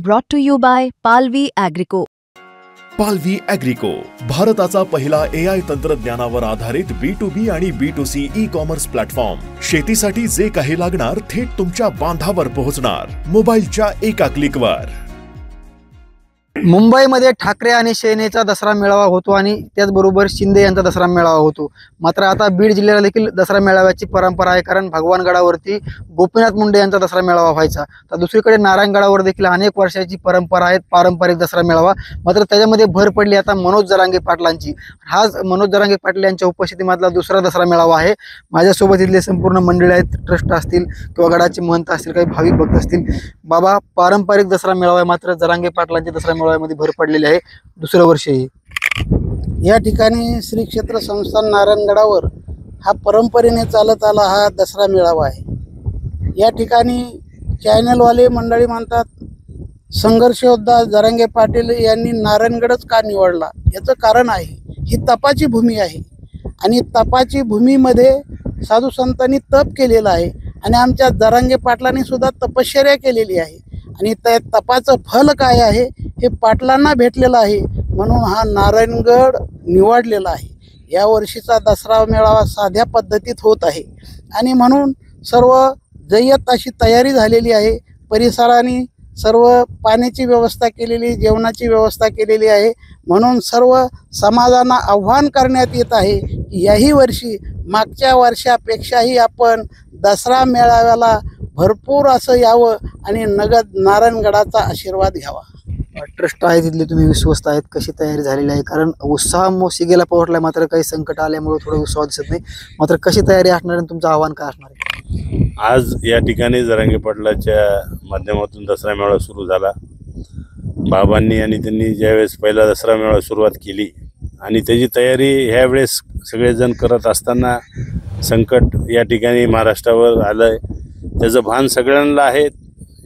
Brought to you by Palvi Agrico. पालवी ॲग्रिको, भारताचा पहिला AI तंत्रज्ञानावर आधारित B2B आणि B2C ई-कॉमर्स प्लॅटफॉर्म. शेतीसाठी जे काही लागणार थेट तुमच्या बांधावर पोहोचणार, मोबाईलच्या एका क्लिकवर. मुंबईमध्ये ठाकरे आणि सेनेचा दसरा मेळावा होतो आणि त्याचबरोबर शिंदे यांचा दसरा मेळावा होतो. मात्र आता बीड जिल्ह्याला देखील दसरा मेळाव्याची परंपरा आहे, कारण भगवानगडावरती गोपीनाथ मुंडे यांचा दसरा मेळावा व्हायचा. तर दुसरीकडे नारायणगडावर देखील अनेक वर्षाची परंपरा आहे पारंपरिक दसरा मेळावा. मात्र त्याच्यामध्ये भर पडली आता मनोज जरांगे पाटलांची. हाच मनोज जरांगे पाटील यांच्या उपस्थितीमधला दुसरा दसरा मेळावा आहे. माझ्यासोबत इथले संपूर्ण मंडळी आहेत, ट्रस्ट असतील किंवा गडाचे महंत असतील, काही भाविक भक्त असतील. बाबा, पारंपरिक दसरा मेळावा आहे, मात्र जरांगे पाटलांचे दसरा मेळाव्यामध्ये भर पडलेली आहे. दुसरं वर्ष या ठिकाणी श्री क्षेत्र संस्थान नारायणगडावर हा परंपरेने चालत आला हा दसरा मेळावा आहे. या ठिकाणी चॅनलवाले मंडळी म्हणतात संघर्ष योद्धा जरांगे पाटील यांनी नारायणगडच का निवडला. याचं कारण आहे, ही तपाची भूमी आहे आणि तपाची भूमीमध्ये साधू संतांनी तप केलेलं आहे आणि आमच्या जरांगे पाटलांनी सुद्धा तपश्चर्या केलेली आहे आणि त्या तपाचं फल काय आहे हे पाटलांना भेटलेलं आहे, म्हणून हा नारायणगड निवडलेला आहे. या वर्षीचा दसरा मेळावा साध्या पद्धतीत होत आहे आणि म्हणून सर्व जय्यत अशी तयारी झालेली आहे. परिसराने सर्व पाण्याची व्यवस्था केलेली, जेवणाची व्यवस्था केलेली आहे. म्हणून सर्व समाजांना आव्हान करण्यात येत आहे की याही वर्षी मागच्या वर्षापेक्षाही आपण दसरा मेळाव्याला भरपूर असं यावं आणि नगद नारायणगडाचा आशीर्वाद घ्यावा. ट्रस्ट आहे तिथले, तुम्ही विश्वस्त आहेत, कशी तयारी झालेली आहे? कारण उत्साह शिगेला पोहोचला, मात्र काही संकट आल्यामुळे थोडं उत्साह दिसत नाही. मात्र कशी तयारी असणार आणि तुमचं आव्हान काय असणार आहे? आज या ठिकाणी जरांगे पाटलाच्या माध्यमातून दसरा मेळावा सुरू झाला. बाबांनी आणि त्यांनी ज्यावेळेस पहिला दसरा मेळावा सुरुवात केली आणि त्याची तयारी ह्यावेळेस सगळेजण करत असताना संकट या ठिकाणी महाराष्ट्रावर आलं आहे. त्याचं भान सगळ्यांना आहे.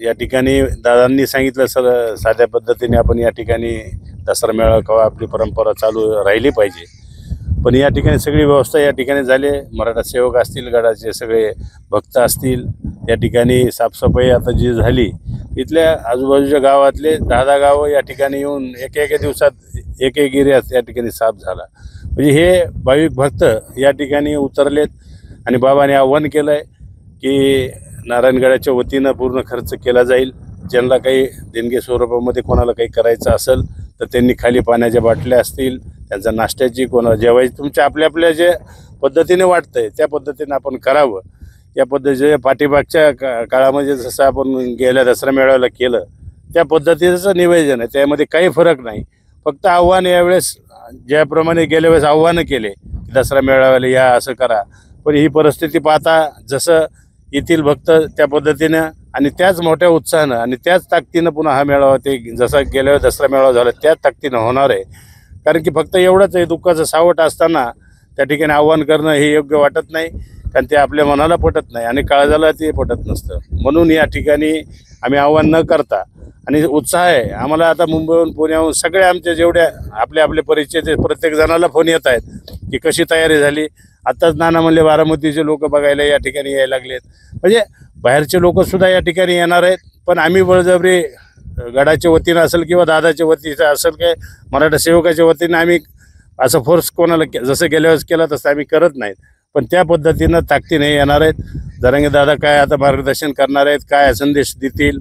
या ठिकाणी दादांनी सांगितलं साध्या पद्धतीने आपण या ठिकाणी दसरा मेळावा किंवा आपली परंपरा चालू राहिली पाहिजे. पण या ठिकाणी सगळी व्यवस्था या ठिकाणी झाली. मराठा सेवक असतील, गडाचे सगळे भक्त असतील, या ठिकाणी साफसफाई आता जी झाली, इथल्या आजूबाजूच्या गावातले 10 गावं या ठिकाणी येऊन एका दिवसात एक एरियात या ठिकाणी साफ झाला. म्हणजे हे भाविक भक्त या ठिकाणी उतरलेत आणि बाबाने आव्हान केलं आहे की नारायणगडाच्या वतीनं पूर्ण खर्च केला जाईल. ज्यांना काही देणगी स्वरूपामध्ये कोणाला काही करायचं असेल तर त्यांनी खाली पाण्याच्या बाटल्या असतील, त्यांचा नाश्त्याची, कोणाला जेवायची, तुमच्या आपल्या जे पद्धतीने वाटतंय त्या पद्धतीने आपण करावं. या पद्धतीचे पाठीमागच्या काळामध्ये जसं आपण गेल्या दसरा मेळाव्याला केलं त्या पद्धतीचं नियोजन आहे, त्यामध्ये काही फरक नाही. फक्त आव्हान यावेळेस ज्याप्रमाणे गेल्या वेळेस आव्हानं केले दसरा मेळाव्याला या असं करा, पण ही परिस्थिती पाहता जसं येथील भक्त त्या पद्धतीनं आणि त्याच मोठ्या उत्साहानं आणि त्याच ताकदीनं पुन्हा हा मेळावा ते जसा गेल्या दसरा मेळावा झाला त्याच ताकदीनं होणार आहे. कारण की फक्त एवढंच आहे, दुःखाचं सावट असताना त्या ठिकाणी आव्हान करणं हे योग्य वाटत नाही, कारण ते आपल्या मनाला पटत नाही आणि काळजाला ते पटत नसतं. म्हणून या ठिकाणी आम्ही आव्हान न करता आणि उत्साह आहे आम्हाला. आता मुंबईहून पुण्याहून सगळे आमचे जेवढ्या आपले परिचय ते प्रत्येक जणाला फोन येत आहेत की कशी तयारी झाली. आत्ताच नाना म्हणले बारामतीचे लोक बघायला या ठिकाणी यायला लागलेत. म्हणजे बाहेरचे लोकसुद्धा या ठिकाणी येणार आहेत. पण आम्ही बळजबरी गडाच्या वतीनं असेल किंवा दादाच्या वतीनं असेल काय मराठा सेवकाच्या वतीनं आम्ही असं फोर्स कोणाला जसं गेल्या वेळेस केला तसं आम्ही करत नाहीत. पण त्या पद्धतीनं ताकदीने येणार आहेत. जरांगे दादा काय आता मार्गदर्शन करणार आहेत, काय संदेश देतील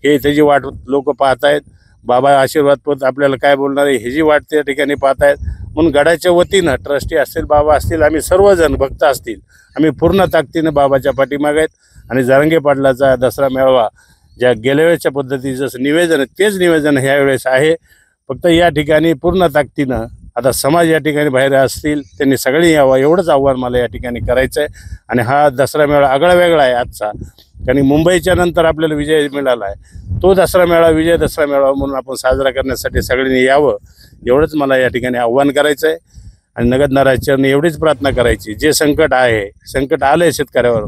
हे त्याची वाट लोक पाहत आहेत. बाबा आशीर्वादपद आपल्याला काय बोलणार आहे ह्याची वाट त्या ठिकाणी पाहत आहेत. म्हणून गडाच्या वतीनं ट्रस्टी असतील, बाबा असतील, आम्ही सर्वजण भक्त असतील, आम्ही पूर्ण ताकदीनं बाबाच्या पाठीमागे आहेत. आणि जरांगे पाटलाचा दसरा मेळावा ज्या गेल्या वेळेच्या पद्धतीचं जसं निवेदन आहे तेच निवेदन ह्या वेळेस आहे. फक्त या ठिकाणी पूर्ण ताकदीनं आता समाज या ठिकाणी बाहेर असतील त्यांनी सगळे यावं एवढंच आव्हान मला या ठिकाणी करायचं आहे. आणि हा दसरा मेळावा आगळा वेगळा आहे आजचा, कारण मुंबईच्या नंतर आपल्याला विजय मिळाला आहे. तो दसरा मेळावा विजय दसरा मेळावा म्हणून आपण साजरा करण्यासाठी सगळ्यांनी यावं एवढंच मला या ठिकाणी आव्हान करायचं आहे. आणि नगद नारायणचरणी एवढीच प्रार्थना करायची, जे संकट आहे, संकट आलं आहे शेतकऱ्यावर,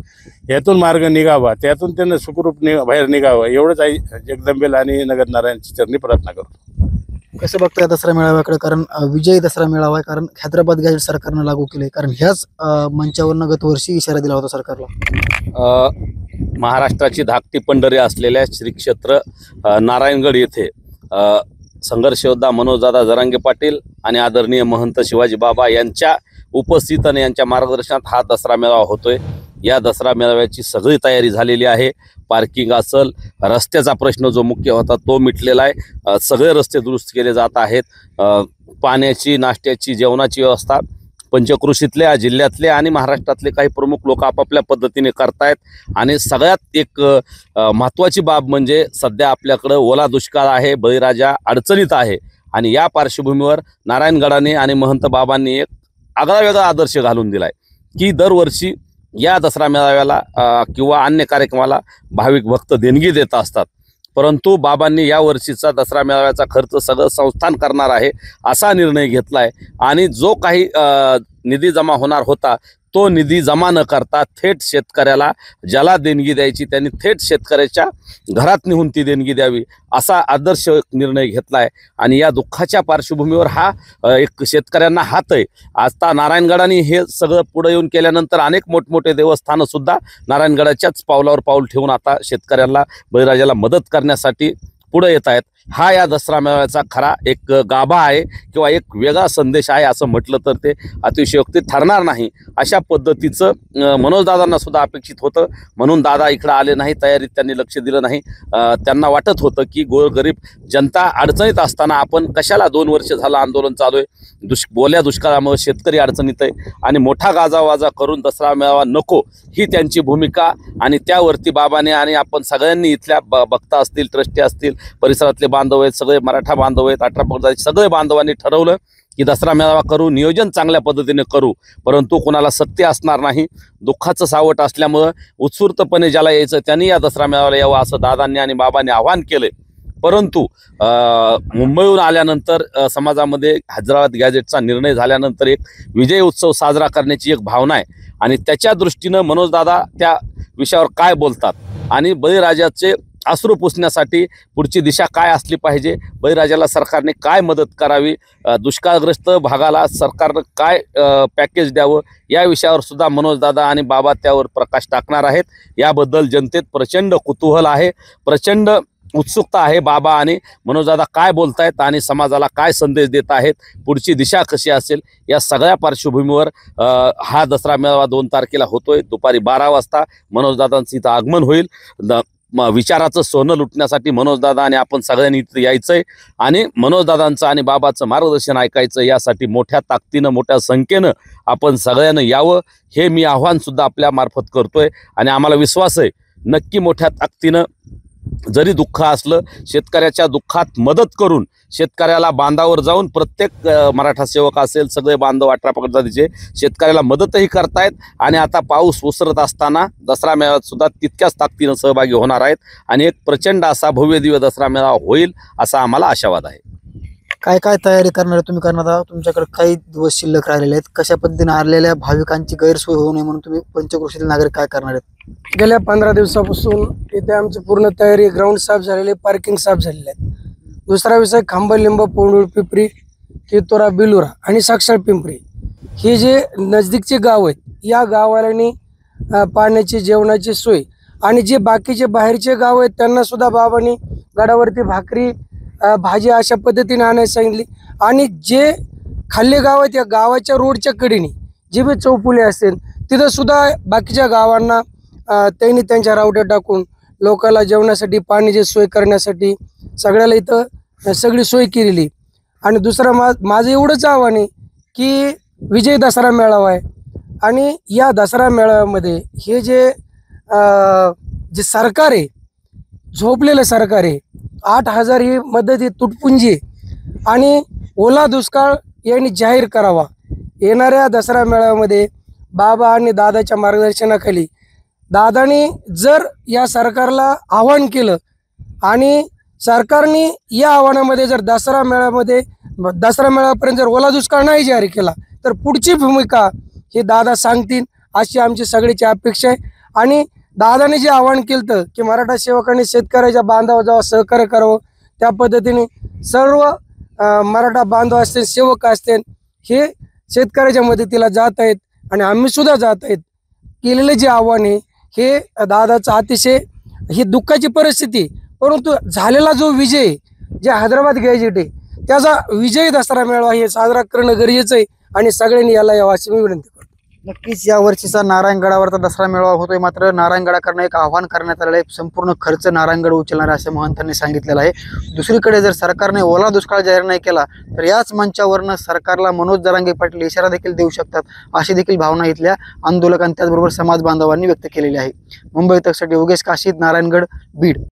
यातून मार्ग निघावा, त्यातून त्यांना सुखरूप बाहेर निघावं एवढंच आई जगदंबेला आणि नगद नारायणची चरणी प्रार्थना करतो. कसं बघताय दसरा मेळाव्याकडे? कारण विजयी दसरा मेळावा आहे, कारण हैदराबाद गॅजेट सरकारनं लागू केले, कारण ह्याच मंचावरनं गत वर्षी इशारा दिला होता सरकारला. महाराष्ट्राची धाकटी पंढरी असलेल्या श्री क्षेत्र नारायणगड येथे संघर्ष योद्धा मनोजदादा जरांगे पाटील आणि आदरणीय महंत शिवाजी बाबा यांच्या उपस्थित आणि यांच्या मार्गदर्शनात हा दसरा मेळावा होतोय। या दसरा मेळाव्याची सगळी तयारी झालेली आहे। पार्किंग असेल, रस्त्याचा प्रश्न जो मुख्य होता तो मिटलेला आहे। सगळे रस्ते दुरुस्त केले जात आहेत। पाण्याची, नाश्त्याची, जेवणाची व्यवस्था पंचक्रोशीतल्या, जिल्ह्यातले आणि महाराष्ट्रातले काही प्रमुख लोक आपापल्या पद्धतीने करतायत। आणि सगळ्यात एक महत्त्वाची बाब म्हणजे सध्या आपल्याकडे ओला दुष्काळ आहे, बळीराजा अडचणीत आहे आणि या पार्श्वभूमीवर नारायणगडाने आणि महंत बाबांनी एक आगळा वेगळा आदर्श घालून दिलाय की दरवर्षी या दसरा मेळाव्याला किंवा अन्य कार्यक्रमाला भाविक भक्त देणगी देत असतात, परंतु बाबांनी या वर्षीचा दसरा मेळाव्याचा खर्च सगळं संस्थान करणार आहे असा निर्णय घेतलाय। आणि जो काही निधी जमा होणार होता तो निधी जमा न करता थेट शेतकऱ्याला ज्याला देणगी द्यायची त्यांनी थेट शेतकऱ्याच्या घरात नेऊन ती देणगी द्यावी असा आदर्श निर्णय घेतलाय। आणि या दुःखाच्या पार्श्वभूमीवर हा एक शेतकऱ्यांना हात आहे। आता नारायणगडाने हे सगळं पुढे येऊन केल्यानंतर अनेक मोठमोठे देवस्थानं सुद्धा नारायणगडाच्याच पावलावर पाऊल ठेवून आता शेतकऱ्यांना, बळीराजाला मदत करण्यासाठी पुढे येत आहेत। हा या दसरा मेळाव्याचा खरा एक गाभा आहे किंवा एक वेगळा संदेश आहे असं म्हटलं तर ते अतिशयोक्ती ठरणार नाही। अशा पद्धतीचं मनोजदादांना सुद्धा अपेक्षित होतं, म्हणून दादा इकडे आले नाही, तयारीत त्यांनी लक्ष दिलं नाही। त्यांना वाटत होतं की गोरगरीब जनता अडचणीत असताना आपण कशाला 2 वर्ष झालं आंदोलन चालू आहे, बोल्या दुष्काळामुळे शेतकरी अडचणीत आहे आणि मोठा गाजावाजा करून दसरा मेळावा नको ही त्यांची भूमिका। आणि त्यावरती बाबाने आणि आपण सगळ्यांनी इथल्या भक्त असतील, ट्रस्टी असतील, परिसरातले बांधव आहेत, सगळे मराठा बांधव आहेत, 18 पगडाचे सगळे बांधवांनी ठरवलं की दसरा मेळावा करू, नियोजन चांगल्या पद्धतीने करू, परंतु कोणाला सत्य असणार नाही। दुःखाचं सावट असल्यामुळं उत्स्फूर्तपणे ज्याला यायचं त्यांनी या दसरा मेळाव्याला यावं असं दादांनी आणि बाबांनी आवाहन केले। परंतु मुंबईहून आल्यानंतर समाजामध्ये हैदराबाद गॅझेटचा निर्णय झाल्यानंतर एक विजय उत्सव साजरा करण्याची एक भावना आहे आणि त्याच्या दृष्टीनं मनोजदादा त्या विषयावर काय बोलतात आणि बळीराजाचे अश्रू पुसण्यासाठी पुढची दिशा काय असली पाहिजे, बळीराजाला सरकारने काय मदत करावी, दुष्काळग्रस्त भागाला सरकारनं काय पॅकेज द्यावं या विषयावर सुद्धा मनोजदादा आणि बाबा त्यावर प्रकाश टाकणार आहेत। याबद्दल जनतेत प्रचंड कुतूहल आहे, प्रचंड उत्सुकता आहे। बाबा आणि मनोजदादा काय बोलतायत आणि समाजाला काय संदेश देत आहेत, पुढची दिशा कशी असेल, या सगळ्या पार्श्वभूमीवर हा दसरा मेळावा 2 तारखेला होतोय। दुपारी 12 वाजता मनोजदादांचं इथं आगमन होईल। विचाराचं सोनं लुटण्यासाठी मनोजदादा आणि आपण सगळ्यांनी इथं यायचंय आणि मनोजदादांचं आणि बाबाचं मार्गदर्शन ऐकायचं। यासाठी मोठ्या ताकदीनं, मोठ्या संख्येनं आपण सगळ्यांना यावं हे मी आव्हान सुद्धा आपल्या मार्फत करतोय। आणि आम्हाला विश्वास आहे नक्की मोठ्या ताकदीनं जरी दुःख असलं शेतकऱ्याच्या दुःखात मदत करून शेतकऱ्याला बांधावर जाऊन प्रत्येक मराठा सेवक असेल, सगळे बांधव 18 पगड जातीचे शेतकऱ्याला मदतही करतायत आणि आता पाऊस ओसरत असताना दसरा मेळाव्यात सुद्धा तितक्याच ताकदीनं सहभागी होणार आहेत आणि एक प्रचंड असा भव्य दिव्य दसरा मेळावा होईल असा आम्हाला आशावाद आहे। काय काय तयारी करणार आहे तुम्ही? करणार आहात, तुमच्याकडे काही दिवस शिल्लक राहिलेले आहेत, कशा पद्धतीने आलेल्या भाविकांची गैरसोय होऊ नये म्हणून तुम्ही पंचक्रोशीतील नागरिक काय करणार आहेत? गेल्या 15 दिवसापासून इथे आमची पूर्ण तयारी, ग्राउंड साफ झालेले, पार्किंग साफ झालेले आहेत। दुसरा विषय खांबलिंब, पोंडूळ, पिंपरी, कितोरा, बिलुरा आणि साक्षर पिंपरी हे जे नजदीकचे गाव आहेत, या गावाला पाण्याची, जेवणाची सोय आणि जे बाकीचे बाहेरचे गाव आहेत त्यांना सुद्धा बाबांनी गडावरती भाकरी, भाजी अशा पद्धतीने आणायला सांगितली। आणि जे खाल्ले गाव आहेत या गावाच्या रोडच्या कडेने जे बी चौफुले असतील तिथं सुद्धा बाकीच्या गावांना त्यांनी त्यांच्या रावट्या टाकून लोकांना जेवणासाठी, पाण्याची सोय करण्यासाठी सगळ्याला इथं सगळी सोय केलेली। आणि दुसरं माझं एवढंच आव्हान आहे की विजय दसरा मेळावा आहे आणि या दसरा मेळाव्यामध्ये हे जे सरकार आहे, झोपलेलं सरकार आहे, 8,000 ही मदत ही तुटपुंजी आहे आणि ओला दुष्काळ यांनी जाहीर करावा। येणाऱ्या दसरा मेळाव्यामध्ये बाबा आणि दादाच्या मार्गदर्शनाखाली दादानी जर या सरकारला आव्हान केलं आणि सरकारने या आव्हानामध्ये जर दसरा मेळाव्यापर्यंत जर ओला दुष्काळ नाही जाहीर केला तर पुढची भूमिका हे दादा सांगतील अशी आमची सगळ्याची अपेक्षा आहे। आणि दादाने जे आवाहन केलं की मराठा सेवकांनी शेतकऱ्याच्या बांधावर जेव्हा सहकार्य करावं, त्या पद्धतीने सर्व मराठा बांधव असतील, सेवक असतील, हे शेतकऱ्याच्या मदतीला जात आहेत आणि आम्ही सुद्धा जात आहेत। केलेलं जे आव्हान आहे हे दादाचा अतिशय ही दुःखाची परिस्थिती, परंतु झालेला जो विजय जे हैदराबाद गॅजेट आहे त्याचा विजय दसरा मेळावा हे साजरा करणं गरजेचं आहे आणि सगळ्यांनी याला यावं अशी मी विनंती करतो. नक्कीच या वर्षीचा नारायणगडावरचा दसरा मेळावा होतोय, मात्र नारायणगडाकडनं एक आव्हान करण्यात आलेलं आहे. संपूर्ण खर्च नारायणगड उचलणार आहे असं महंतांनी सांगितलेलं आहे. दुसरीकडे जर सरकारने ओला दुष्काळ जाहीर नाही केला तर याच मंचावरनं सरकारला मनोज जरांगे पाटील इशारा देखील देऊ शकतात, अशी देखील भावना इथल्या आंदोलकांनी त्याचबरोबर समाज बांधवांनी व्यक्त केलेली आहे. मुंबई तकसाठी योगेश काशीद, नारायणगड, बीड.